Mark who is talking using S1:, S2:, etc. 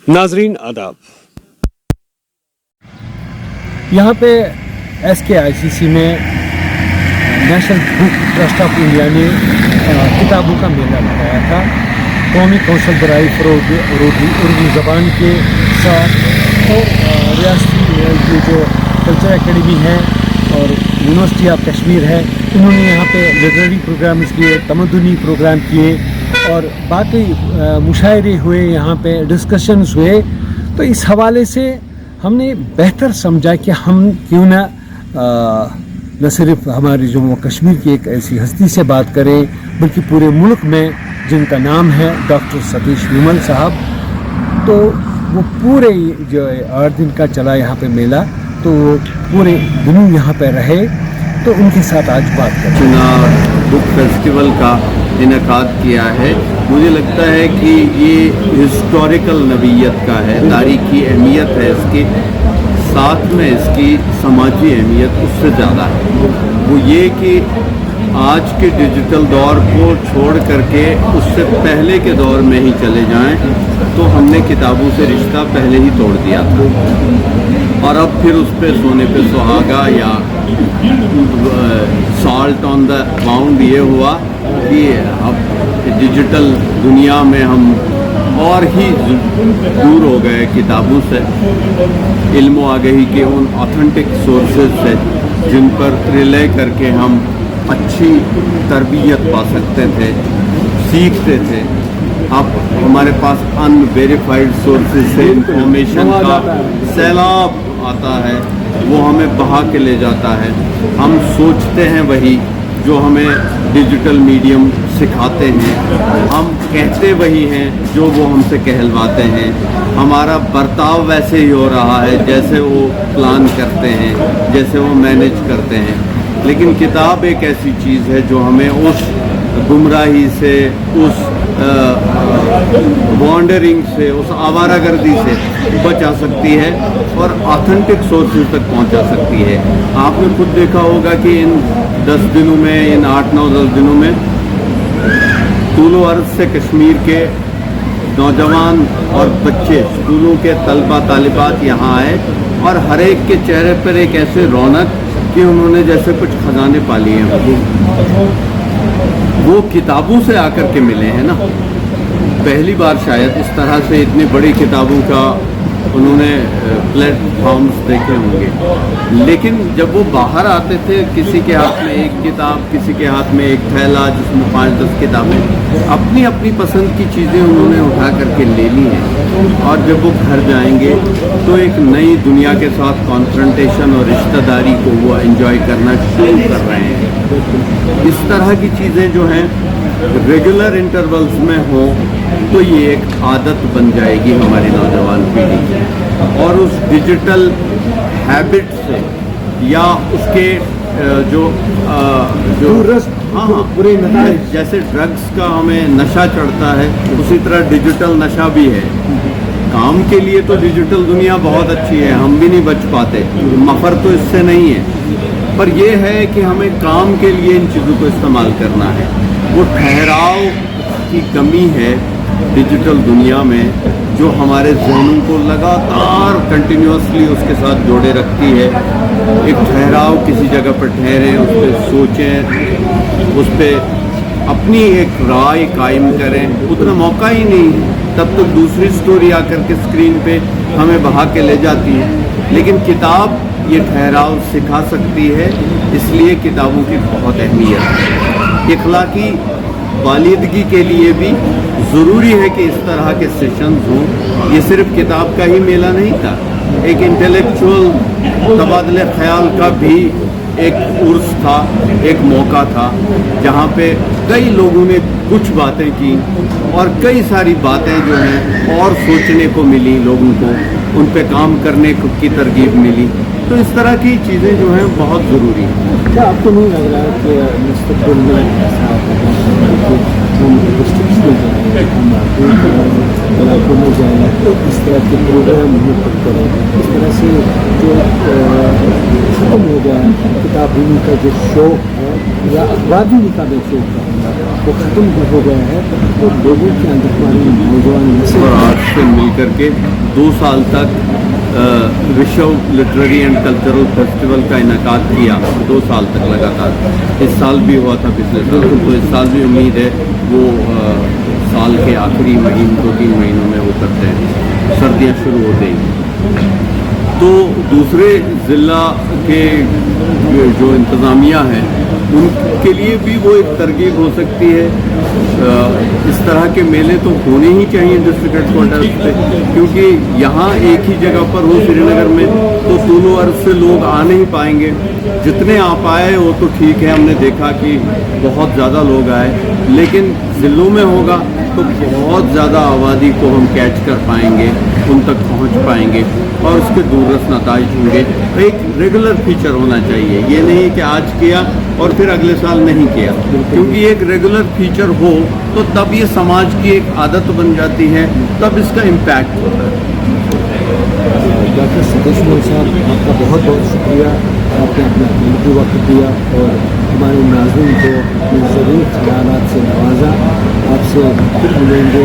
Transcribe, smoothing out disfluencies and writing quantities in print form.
S1: नाजरीन आदाब।
S2: यहाँ पे SKICC में national book trust of India ने किताबों का मेला लगाया था। कौमी कौंसल बराए फ़रोग़ उर्दू ज़बान के साथ और रियासती ये जो कल्चर एकेडमी है और यूनिवर्सिटी ऑफ कश्मीर है, इन्होंने यहाँ पे लिटरेरी प्रोग्राम्स किए, तमद्दुनी प्रोग्राम किए और बाकी मुशायरे हुए, यहाँ पे डिस्कशंस हुए। तो इस हवाले से हमने बेहतर समझा कि हम क्यों ना न सिर्फ हमारी जम्मू व कश्मीर की एक ऐसी हस्ती से बात करें, बल्कि पूरे मुल्क में जिनका नाम है डॉक्टर सतीश विमल साहब। तो वो पूरे जो 8 दिन का चला यहाँ पे मेला, तो वो पूरे दिनों यहाँ पे रहे। तो उनके साथ आज बात करते
S3: हैं। बुक फेस्टिवल का इनेकाद किया है। मुझे लगता है कि ये हिस्टोरिकल नवीयत का है, तारीखी अहमियत है इसकी, साथ में इसकी समाजी अहमियत उससे ज़्यादा है। वो ये कि आज के डिजिटल दौर को छोड़ करके उससे पहले के दौर में ही चले जाएं, तो हमने किताबों से रिश्ता पहले ही तोड़ दिया था और अब फिर उस पे सोने पे सुहागा या सॉल्ट ऑन द बाउंड ये हुआ कि अब डिजिटल दुनिया में हम और ही दूर हो गए किताबों से, इल्म व आगाही के उन ऑथेंटिक सोर्सेज से जिन पर रिले करके हम अच्छी तरबियत पा सकते थे, सीखते थे। अब हमारे पास अनवेरिफाइड सोर्सेज से इंफॉर्मेशन का सैलाब आता है, वो हमें बहा के ले जाता है। हम सोचते हैं वही जो हमें डिजिटल मीडियम सिखाते हैं, हम कहते वही हैं जो वो हमसे कहलवाते हैं, हमारा बर्ताव वैसे ही हो रहा है जैसे वो प्लान करते हैं, जैसे वो मैनेज करते हैं। लेकिन किताब एक ऐसी चीज़ है जो हमें उस गुमराही से, उस वॉन्डरिंग से, उस आवारागर्दी से बचा सकती है और ऑथेंटिक सोर्सेज तक पहुंचा सकती है। आपने खुद देखा होगा कि इन 10 दिनों में, इन 8-9-10 दिनों में तूलो अर्ज़ से कश्मीर के नौजवान और बच्चे, स्कूलों के तलबा तालिबात यहाँ आए और हर एक के चेहरे पर एक ऐसे रौनक कि उन्होंने जैसे कुछ खजाने पा लिए हैं। वो किताबों से आकर के मिले हैं ना, पहली बार शायद इस तरह से इतनी बड़ी किताबों का उन्होंने प्लेटफॉर्म्स देखे होंगे। लेकिन जब वो बाहर आते थे, किसी के हाथ में एक किताब, किसी के हाथ में एक थैला जिसमें 5-10 किताबें, अपनी अपनी पसंद की चीज़ें उन्होंने उठा करके ले ली हैं। और जब वो घर जाएंगे तो एक नई दुनिया के साथ कॉन्फ्रंटेशन और रिश्तेदारी को वो एंजॉय करना शुरू कर रहे हैं। इस तरह की चीज़ें जो हैं रेगुलर इंटरवल्स में हो तो ये एक आदत बन जाएगी हमारी नौजवान पीढ़ी की, और उस डिजिटल हैबिट से या उसके जो बुरे जैसे ड्रग्स का हमें नशा चढ़ता है, उसी तरह डिजिटल नशा भी है। काम के लिए तो डिजिटल दुनिया बहुत अच्छी है, हम भी नहीं बच पाते, मफर तो इससे नहीं है, पर यह है कि हमें काम के लिए इन चीज़ों को इस्तेमाल करना है। वो ठहराव की कमी है डिजिटल दुनिया में जो हमारे जहनों को लगातार कंटिन्यूसली उसके साथ जोड़े रखती है। एक ठहराव, किसी जगह पर ठहरें, उस पर सोचें, उस पर अपनी एक राय कायम करें, उतना मौका ही नहीं है। तब तक दूसरी स्टोरी आकर के स्क्रीन पे हमें बहा के ले जाती है। लेकिन किताब ये ठहराव सिखा सकती है, इसलिए किताबों की बहुत अहमियत है। इखलाकी वालिदगी के लिए भी ज़रूरी है कि इस तरह के सेशंस हों। ये सिर्फ किताब का ही मेला नहीं था, एक इंटेलेक्चुअल तबादले ख्याल का भी एक उर्स था, एक मौका था, जहाँ पे कई लोगों ने कुछ बातें की और कई सारी बातें जो हैं और सोचने को मिली, लोगों को उन पे काम करने की तरगीब मिली। तो इस तरह की चीज़ें जो हैं बहुत ज़रूरी हैं।
S2: क्या आपको नहीं लग रहा है कि मुस्तक़बिल में हम डिस्ट्रिक्ट्स में जाएँ, हम इलाकों में जाएँ, तो इस तरह के प्रोग्राम हम करें, इस तरह से जो ख़त्म हो गया किताब भूमि का जो शौक़ है या अखबारी निकाह वो ख़त्म हो गया है, तो लोगों के अंदर हमारी नौजवान नस्ल
S3: और आज से मिल करके 2 साल तक विश्व लिटरेरी एंड कल्चरल फेस्टिवल का इनकाद किया, 2 साल तक लगातार। इस साल भी हुआ था, पिछले साल, तो इस साल भी उम्मीद है वो साल के आखिरी महीने 2-3 महीनों में वो करते हैं, सर्दियाँ शुरू हो गई। तो दूसरे ज़िला के जो इंतज़ामिया है उनके लिए भी वो एक तरकीब हो सकती है। इस तरह के मेले तो होने ही चाहिए डिस्ट्रिक्ट हेडक्वार्टर्स पे, क्योंकि यहाँ एक ही जगह पर हो श्रीनगर में तो दोनों अर्ज से लोग आ नहीं पाएंगे। जितने आ पाए वो तो ठीक है, हमने देखा कि बहुत ज़्यादा लोग आए, लेकिन ज़िलों में होगा तो बहुत ज़्यादा आबादी को हम कैच कर पाएंगे, उन तक पहुँच पाएंगे और उसके दूररस नताइज होंगे। एक रेगुलर फीचर होना चाहिए, ये नहीं कि आज किया और फिर अगले साल नहीं किया, क्योंकि एक रेगुलर फीचर हो तो तब ये समाज की एक आदत बन जाती है, तब इसका इम्पैक्ट होता है।
S2: डॉक्टर सतीश मोहन साहब, आपका बहुत बहुत शुक्रिया, आपने अपना कीमती वक्त दिया और हमारे नाज़रीन को अपने ज़रूरी ख्यालात से नवाजा। आपसे फिर मिलेंगे